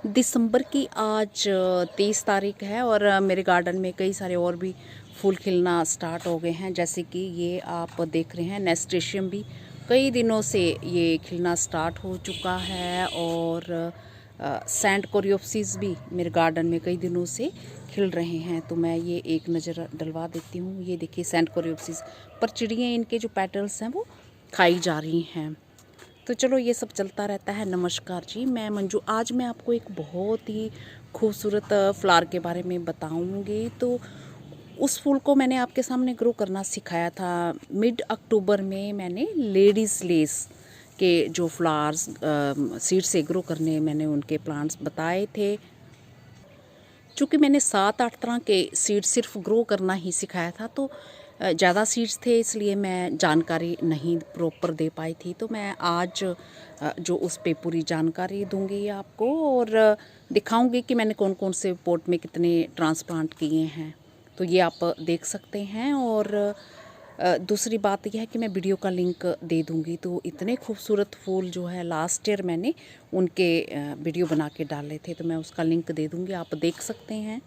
दिसंबर की आज 23 तारीख है और मेरे गार्डन में कई सारे और भी फूल खिलना स्टार्ट हो गए हैं। जैसे कि ये आप देख रहे हैं, नेस्टेशियम भी कई दिनों से ये खिलना स्टार्ट हो चुका है और सैंड कोरियोप्सिस भी मेरे गार्डन में कई दिनों से खिल रहे हैं। तो मैं ये एक नज़र डलवा देती हूँ। ये देखिए सैंड कोरियोप्सिस, पर चिड़ियाँ इनके जो पेटल्स हैं वो खाई जा रही हैं। तो चलो ये सब चलता रहता है। नमस्कार जी, मैं मंजू। आज मैं आपको एक बहुत ही खूबसूरत फ्लावर के बारे में बताऊंगी। तो उस फूल को मैंने आपके सामने ग्रो करना सिखाया था। मिड अक्टूबर में मैंने लेडीज़ लेस के जो फ्लावर्स सीड से ग्रो करने मैंने उनके प्लांट्स बताए थे। चूँकि मैंने 7-8 तरह के सीड सिर्फ ग्रो करना ही सिखाया था, तो ज़्यादा सीड्स थे, इसलिए मैं जानकारी नहीं प्रॉपर दे पाई थी। तो मैं आज जो उस पे पूरी जानकारी दूंगी आपको और दिखाऊंगी कि मैंने कौन कौन से पॉट में कितने ट्रांसप्लांट किए हैं। तो ये आप देख सकते हैं। और दूसरी बात यह है कि मैं वीडियो का लिंक दे दूंगी। तो इतने खूबसूरत फूल जो है लास्ट ईयर मैंने उनके वीडियो बना के डाले थे, तो मैं उसका लिंक दे दूंगी, आप देख सकते हैं।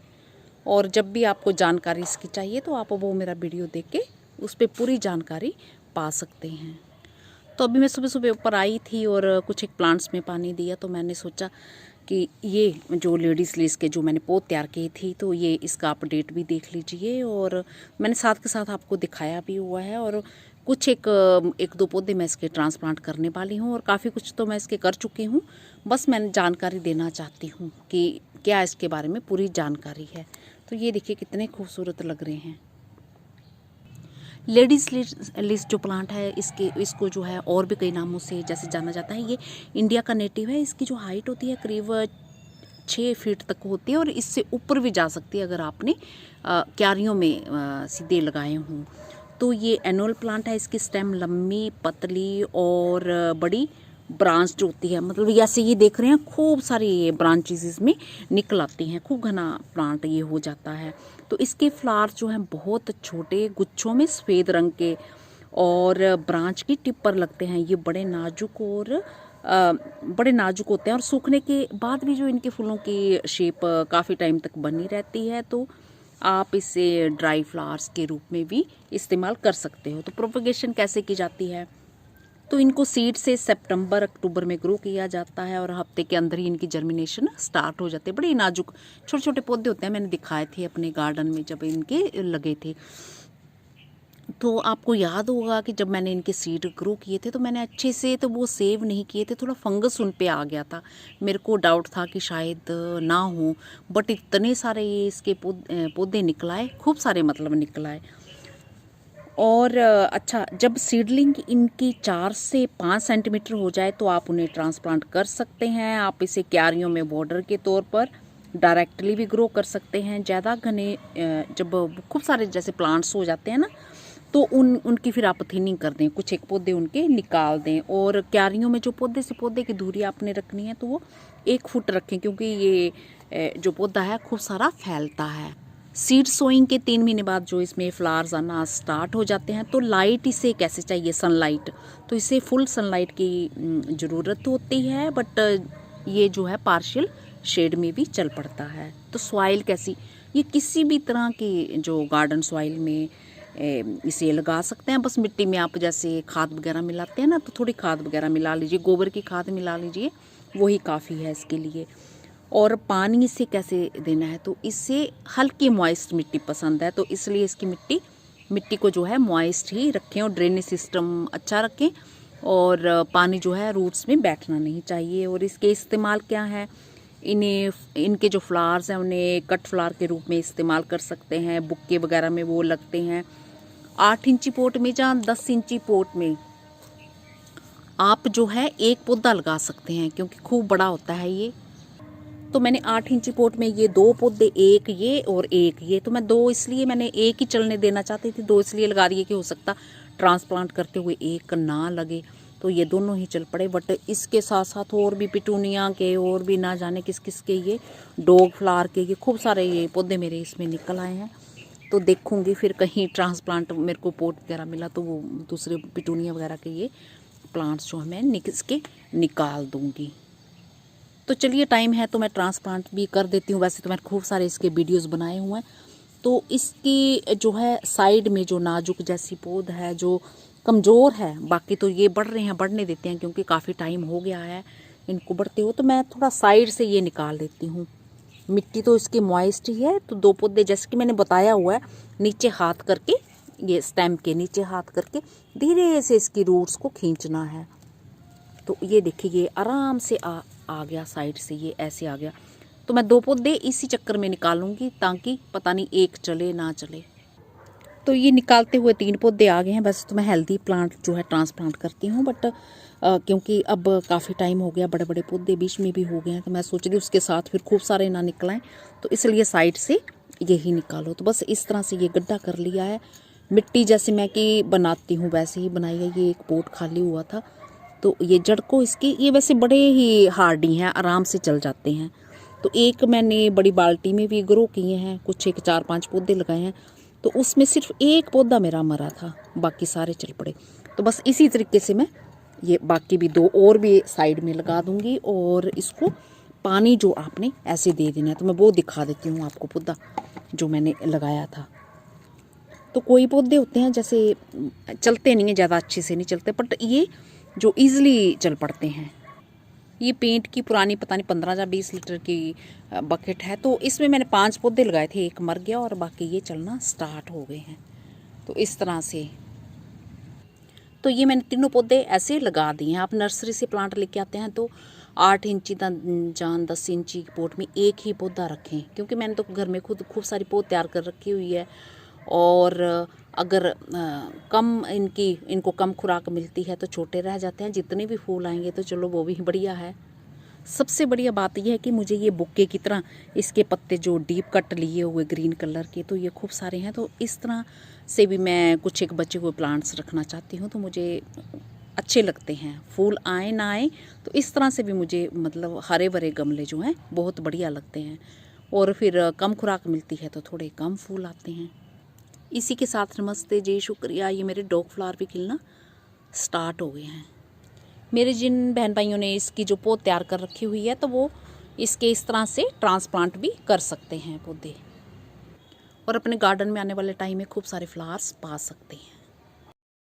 और जब भी आपको जानकारी इसकी चाहिए तो आप वो मेरा वीडियो देख के उस पर पूरी जानकारी पा सकते हैं। तो अभी मैं सुबह सुबह ऊपर आई थी और कुछ एक प्लांट्स में पानी दिया, तो मैंने सोचा कि ये जो लेडीज़ लेस के जो मैंने पौध तैयार की थी, तो ये इसका अपडेट भी देख लीजिए। और मैंने साथ के साथ आपको दिखाया भी हुआ है। और कुछ एक दो पौधे मैं इसके ट्रांसप्लांट करने वाली हूँ और काफ़ी कुछ तो मैं इसके कर चुकी हूँ। बस मैं जानकारी देना चाहती हूँ कि क्या इसके बारे में पूरी जानकारी है। तो ये देखिए कितने खूबसूरत लग रहे हैं। लेडीज़ लिस्ट जो प्लांट है, इसको जो है और भी कई नामों से जैसे जाना जाता है। ये इंडिया का नेटिव है। इसकी जो हाइट होती है करीब 6 फीट तक होती है और इससे ऊपर भी जा सकती है अगर आपने क्यारियों में सीधे लगाए हों। तो ये एनुअल प्लांट है। इसकी स्टेम लंबी, पतली और बड़ी ब्रांच होती है। मतलब जैसे ये देख रहे हैं, खूब सारी ब्रांचेस इसमें निकल आती हैं, खूब घना प्लांट ये हो जाता है। तो इसके फ्लावर्स जो हैं बहुत छोटे गुच्छों में सफ़ेद रंग के और ब्रांच की टिप पर लगते हैं। ये बड़े नाजुक होते हैं और सूखने के बाद भी जो इनके फूलों की शेप काफ़ी टाइम तक बनी रहती है। तो आप इसे ड्राई फ्लावर्स के रूप में भी इस्तेमाल कर सकते हो। तो प्रोपगेशन कैसे की जाती है? तो इनको सीड से सितंबर अक्टूबर में ग्रो किया जाता है और हफ्ते के अंदर ही इनकी जर्मिनेशन स्टार्ट हो जाती है। बड़े नाजुक छोटे छोटे पौधे होते हैं। मैंने दिखाए थे अपने गार्डन में जब इनके लगे थे। तो आपको याद होगा कि जब मैंने इनके सीड ग्रो किए थे तो मैंने अच्छे से तो वो सेव नहीं किए थे, थोड़ा फंगस उन पे आ गया था। मेरे को डाउट था कि शायद ना हो, बट इतने सारे ये इसके पौधे निकलाए, खूब सारे मतलब निकलाए। और अच्छा, जब सीडलिंग इनकी 4 से 5 सेंटीमीटर हो जाए तो आप उन्हें ट्रांसप्लांट कर सकते हैं। आप इसे क्यारियों में बॉर्डर के तौर पर डायरेक्टली भी ग्रो कर सकते हैं। ज़्यादा घने जब खूब सारे जैसे प्लांट्स हो जाते हैं ना, तो उनकी फिर आप थिनिंग कर दें, कुछ एक पौधे उनके निकाल दें। और क्यारियों में जो पौधे से पौधे की दूरी आपने रखनी है तो वो 1 फुट रखें, क्योंकि ये जो पौधा है खूब सारा फैलता है। सीड सोइंग के 3 महीने बाद जो इसमें फ्लावर्स आना स्टार्ट हो जाते हैं। तो लाइट इसे कैसे चाहिए? सनलाइट। तो इसे फुल सनलाइट की ज़रूरत होती है, बट ये जो है पार्शियल शेड में भी चल पड़ता है। तो सॉइल कैसी? ये किसी भी तरह की जो गार्डन सॉइल में इसे लगा सकते हैं। बस मिट्टी में आप जैसे खाद वगैरह मिलाते हैं ना, तो थोड़ी खाद वगैरह मिला लीजिए, गोबर की खाद मिला लीजिए, वही काफ़ी है इसके लिए। और पानी इसे कैसे देना है? तो इसे हल्की मॉइस्ट मिट्टी पसंद है, तो इसलिए इसकी मिट्टी को जो है मॉइस्ट ही रखें और ड्रेनेज सिस्टम अच्छा रखें। और पानी जो है रूट्स में बैठना नहीं चाहिए। और इसके इस्तेमाल क्या है? इनके जो फ्लावर्स हैं उन्हें कट फ्लावर के रूप में इस्तेमाल कर सकते हैं। बुक्के वगैरह में वो लगते हैं। 8 इंची पोट में या 10 इंची पोट में आप जो है एक पौधा लगा सकते हैं, क्योंकि खूब बड़ा होता है ये। तो मैंने 8 इंची पोट में ये 2 पौधे, एक ये और एक ये, तो मैं 2 इसलिए मैंने एक ही चलने देना चाहती थी, 2 इसलिए लगा दिए कि हो सकता ट्रांसप्लांट करते हुए एक ना लगे, तो ये दोनों ही चल पड़े। बट इसके साथ साथ और भी पिटूनिया के और भी ना जाने किस किस के ये डॉग फ्लावर के ये खूब सारे ये पौधे मेरे इसमें निकल आए हैं। तो देखूंगी फिर कहीं ट्रांसप्लांट मेरे को पोट वगैरह मिला तो वो दूसरे पिटूनिया वगैरह के ये प्लांट्स जो है मैं इसके निकाल दूंगी। तो चलिए टाइम है तो मैं ट्रांसप्लांट भी कर देती हूँ। वैसे तो मैंने खूब सारे इसके वीडियोस बनाए हुए हैं। तो इसकी जो है साइड में जो नाजुक जैसी पौध है जो कमज़ोर है, बाकी तो ये बढ़ रहे हैं, बढ़ने देते हैं क्योंकि काफ़ी टाइम हो गया है इनको बढ़ते हो। तो मैं थोड़ा साइड से ये निकाल देती हूँ। मिट्टी तो इसकी मॉइस्ट ही है। तो 2 पौधे जैसे कि मैंने बताया हुआ है, नीचे हाथ करके, ये स्टेम के नीचे हाथ करके धीरे से इसकी रूट्स को खींचना है। तो ये देखिए ये आराम से आ गया साइड से, ये ऐसे आ गया। तो मैं 2 पौधे इसी चक्कर में निकालूंगी ताकि पता नहीं एक चले ना चले। तो ये निकालते हुए 3 पौधे आ गए हैं। वैसे तो मैं हेल्दी प्लांट जो है ट्रांसप्लांट करती हूँ, बट क्योंकि अब काफ़ी टाइम हो गया, बड़े बड़े पौधे बीच में भी हो गए हैं, तो मैं सोच रही उसके साथ फिर खूब सारे ना निकलाएं, तो इसलिए साइड से यही निकालो। तो बस इस तरह से ये गड्ढा कर लिया है। मिट्टी जैसे मैं कि बनाती हूँ वैसे ही बनाई है। ये एक पोट खाली हुआ था, तो ये जड़ को इसकी, ये वैसे बड़े ही हार्डी हैं, आराम से चल जाते हैं। तो एक मैंने बड़ी बाल्टी में भी ग्रो किए हैं, कुछ एक 4-5 पौधे लगाए हैं। तो उसमें सिर्फ एक पौधा मेरा मरा था, बाकी सारे चल पड़े। तो बस इसी तरीके से मैं ये बाकी भी 2 और भी साइड में लगा दूंगी। और इसको पानी जो आपने ऐसे दे देना है, तो मैं वो दिखा देती हूँ आपको पौधा जो मैंने लगाया था। तो कोई पौधे होते हैं जैसे चलते नहीं हैं, ज़्यादा अच्छे से नहीं चलते, बट ये जो ईज़िली चल पड़ते हैं। ये पेंट की पुरानी पता नहीं 15 या 20 लीटर की बकेट है। तो इसमें मैंने 5 पौधे लगाए थे, एक मर गया और बाकी ये चलना स्टार्ट हो गए हैं। तो इस तरह से तो ये मैंने 3 पौधे ऐसे लगा दिए हैं। आप नर्सरी से प्लांट लेके आते हैं तो 8 इंची जान 10 इंची पोट में एक ही पौधा रखें, क्योंकि मैंने तो घर में खुद खूब सारी पौध तैयार कर रखी हुई है। और अगर कम इनको कम खुराक मिलती है तो छोटे रह जाते हैं। जितने भी फूल आएंगे तो चलो वो भी बढ़िया है। सबसे बढ़िया बात यह है कि मुझे ये बुक्के की तरह इसके पत्ते जो डीप कट लिए हुए ग्रीन कलर के, तो ये खूब सारे हैं। तो इस तरह से भी मैं कुछ एक बचे हुए प्लांट्स रखना चाहती हूँ, तो मुझे अच्छे लगते हैं। फूल आए ना आए, तो इस तरह से भी मुझे मतलब हरे भरे गमले जो हैं बहुत बढ़िया लगते हैं। और फिर कम खुराक मिलती है तो थोड़े कम फूल आते हैं। इसी के साथ नमस्ते जी, शुक्रिया। ये मेरे डॉग फ्लावर भी खिलना स्टार्ट हो गए हैं। मेरे जिन बहन भाइयों ने इसकी जो पौध तैयार कर रखी हुई है, तो वो इसके इस तरह से ट्रांसप्लांट भी कर सकते हैं पौधे, और अपने गार्डन में आने वाले टाइम में खूब सारे फ्लावर्स पा सकते हैं।